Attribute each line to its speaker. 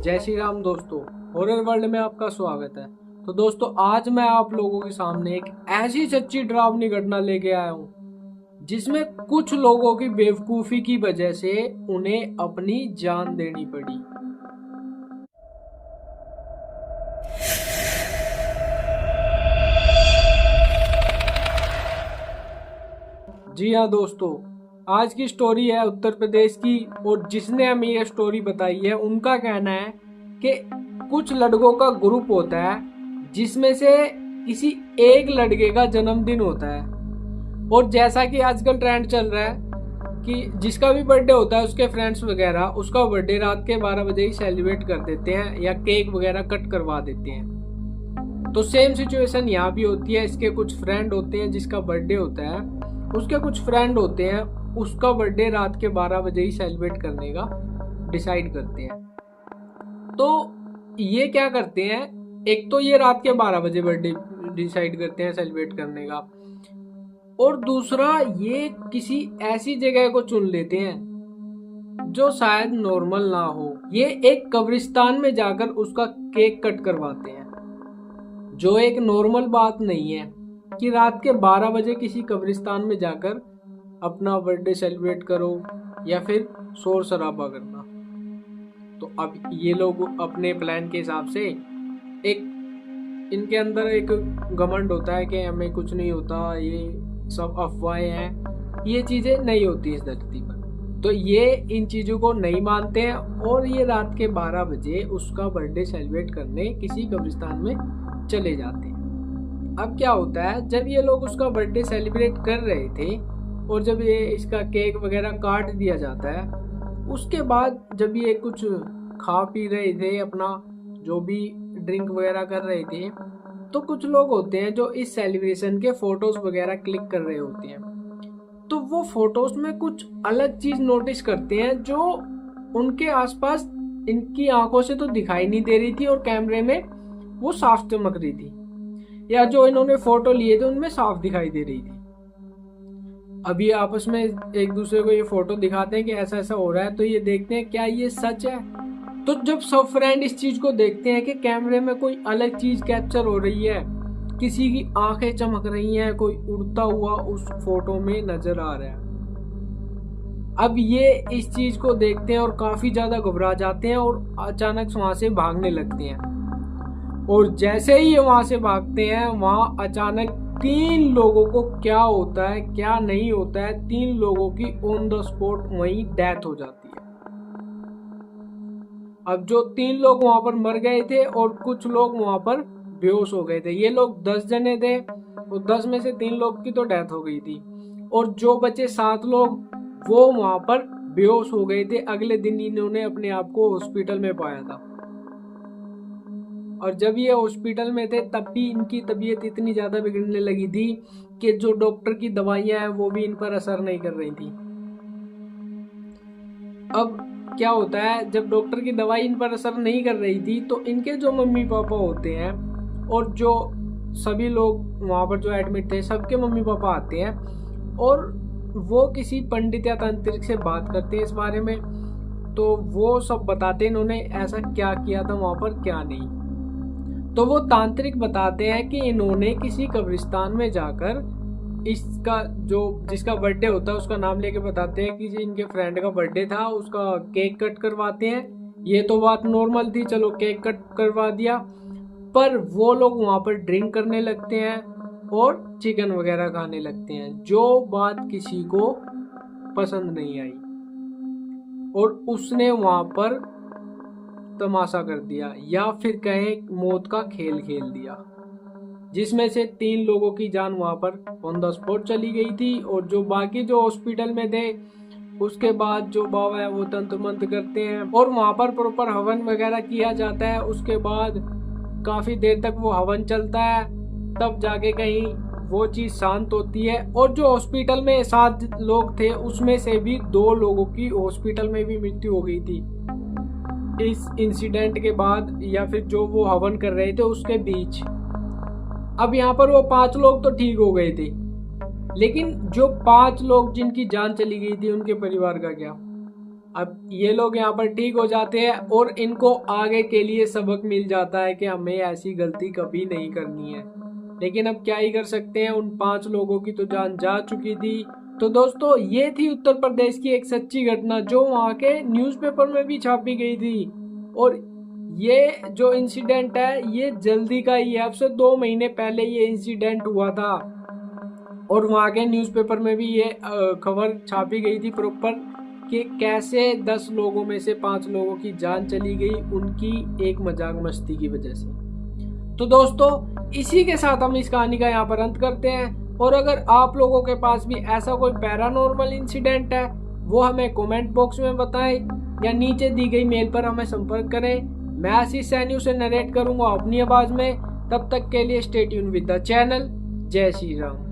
Speaker 1: जय श्री राम दोस्तों, horror world में आपका स्वागत है। तो दोस्तों, आज मैं आप लोगों के सामने एक ऐसी सच्ची डरावनी घटना लेके आया हूँ जिसमें कुछ लोगों की बेवकूफ़ी की वजह से उन्हें अपनी जान देनी पड़ी। जी हाँ दोस्तों, आज की स्टोरी है उत्तर प्रदेश की और जिसने हमें ये स्टोरी बताई है उनका कहना है कि कुछ लड़कों का ग्रुप होता है जिसमें से किसी एक लड़के का जन्मदिन होता है। और जैसा कि आजकल ट्रेंड चल रहा है कि जिसका भी बर्थडे होता है उसके फ्रेंड्स वगैरह उसका बर्थडे रात के 12 बजे ही सेलिब्रेट कर देते हैं या केक वगैरह कट करवा देते हैं। तो सेम सिचुएशन यहाँ भी होती है। इसके कुछ फ्रेंड होते हैं जिसका बर्थडे होता है, उसके कुछ फ्रेंड होते हैं उसका बर्थडे रात के 12 बजे ही सेलिब्रेट करने का डिसाइड करते हैं। तो ये क्या करते हैं, एक तो ये रात के 12 बजे बर्थडे डिसाइड करते हैं सेलिब्रेट करने का, और दूसरा ये किसी ऐसी जगह को चुन लेते हैं जो शायद नॉर्मल ना हो। ये एक कब्रिस्तान में जाकर उसका केक कट करवाते हैं, जो एक नॉर्मल बात नहीं है कि रात के 12 बजे किसी कब्रिस्तान में जाकर अपना बर्थडे सेलिब्रेट करो या फिर शोर शराबा करना। तो अब ये लोग अपने प्लान के हिसाब से इनके अंदर एक घमंड होता है कि हमें कुछ नहीं होता, ये सब अफवाहें हैं, ये चीज़ें नहीं होती इस धरती पर। तो ये इन चीज़ों को नहीं मानते हैं और ये रात के 12 बजे उसका बर्थडे सेलिब्रेट करने किसी कब्रिस्तान में चले जाते हैं। अब क्या होता है, जब ये लोग उसका बर्थडे सेलिब्रेट कर रहे थे और जब ये इसका केक वगैरह काट दिया जाता है, उसके बाद जब ये कुछ खा पी रहे थे, अपना जो भी ड्रिंक वगैरह कर रहे थे, तो कुछ लोग होते हैं जो इस सेलिब्रेशन के फोटोज वगैरह क्लिक कर रहे होते हैं। तो वो फोटोज में कुछ अलग चीज नोटिस करते हैं जो उनके आसपास इनकी आंखों से तो दिखाई नहीं दे रही थी और कैमरे में वो साफ चमक रही थी, या जो इन्होंने फोटो लिए थे उनमें साफ दिखाई दे रही थी। अभी आपस में एक दूसरे को ये फोटो दिखाते हैं कि ऐसा ऐसा हो रहा है, तो ये देखते हैं क्या ये सच है। तो जब सब फ्रेंड इस चीज को देखते हैं कि कैमरे में कोई अलग चीज कैप्चर हो रही है, किसी की आंखें चमक रही हैं, कोई उड़ता हुआ उस फोटो में नजर आ रहा है। अब ये इस चीज को देखते हैं और काफी ज्यादा घबरा जाते हैं और अचानक वहां से भागने लगते हैं। और जैसे ही ये वहां से भागते हैं, वहां अचानक 3 लोगों को क्या होता है क्या नहीं होता है, 3 लोगों की ऑन द स्पॉट वहीं डेथ हो जाती है। अब जो 3 लोग वहां पर मर गए थे और कुछ लोग वहां पर बेहोश हो गए थे। ये लोग 10 जने थे और 10 में से 3 लोग की तो डेथ हो गई थी और जो बचे 7 लोग वो वहां पर बेहोश हो गए थे। अगले दिन इन्होंने अपने आप को हॉस्पिटल में पाया था और जब ये हॉस्पिटल में थे तब भी इनकी तबीयत इतनी ज़्यादा बिगड़ने लगी थी कि जो डॉक्टर की दवाइयाँ हैं वो भी इन पर असर नहीं कर रही थी। अब क्या होता है, जब डॉक्टर की दवाई इन पर असर नहीं कर रही थी तो इनके जो मम्मी पापा होते हैं और जो सभी लोग वहाँ पर जो एडमिट थे, सबके मम्मी पापा आते हैं और वो किसी पंडित या तांत्रिक से बात करते हैं इस बारे में। तो वो सब बताते हैं इन्होंने ऐसा क्या किया था वहाँ पर, क्या नहीं। तो वो तांत्रिक बताते हैं कि इन्होंने किसी कब्रिस्तान में जाकर इसका जो जिसका बर्थडे होता है उसका नाम लेके बताते हैं कि इनके फ्रेंड का बर्थडे था, उसका केक कट करवाते हैं। ये तो बात नॉर्मल थी, चलो केक कट करवा दिया, पर वो लोग वहाँ पर ड्रिंक करने लगते हैं और चिकन वगैरह खाने लगते हैं, जो बात किसी को पसंद नहीं आई और उसने वहाँ पर तमाशा कर दिया या फिर कहें मौत का खेल खेल दिया, जिसमें से 3 लोगों की जान वहां पर ऑन द स्पॉट चली गई थी। और जो बाकी जो हॉस्पिटल में थे, उसके बाद जो बाबा है वो तंत्र मंत्र करते हैं और वहां पर प्रॉपर हवन वगैरह किया जाता है। उसके बाद काफी देर तक वो हवन चलता है, तब जाके कहीं वो चीज शांत होती है। और जो हॉस्पिटल में 7 लोग थे उसमें से भी 2 लोगों की हॉस्पिटल में भी मृत्यु हो गई थी इस इंसिडेंट के बाद, या फिर जो वो हवन कर रहे थे उसके बीच। अब यहाँ पर वो 5 लोग तो ठीक हो गए थे, लेकिन जो 5 लोग जिनकी जान चली गई थी उनके परिवार का क्या। अब ये लोग यहाँ पर ठीक हो जाते हैं और इनको आगे के लिए सबक मिल जाता है कि हमें ऐसी गलती कभी नहीं करनी है। लेकिन अब क्या ही कर सकते हैं, उन 5 लोगों की तो जान जा चुकी थी। तो दोस्तों ये थी उत्तर प्रदेश की एक सच्ची घटना जो वहाँ के न्यूज़पेपर में भी छापी गई थी। और ये जो इंसिडेंट है ये जल्दी का ही है, अब से 2 महीने पहले ये इंसिडेंट हुआ था और वहाँ के न्यूज़पेपर में भी ये खबर छापी गई थी प्रॉपर कि कैसे 10 लोगों में से 5 लोगों की जान चली गई उनकी एक मजाक मस्ती की वजह से। तो दोस्तों इसी के साथ हम इस कहानी का यहाँ पर अंत करते हैं। और अगर आप लोगों के पास भी ऐसा कोई पैरानॉर्मल इंसिडेंट है वो हमें कमेंट बॉक्स में बताएं या नीचे दी गई मेल पर हमें संपर्क करें। मैं आशीष सैनी उसे नरेट करूंगा अपनी आवाज में। तब तक के लिए stay tune with the channel. जय श्री राम।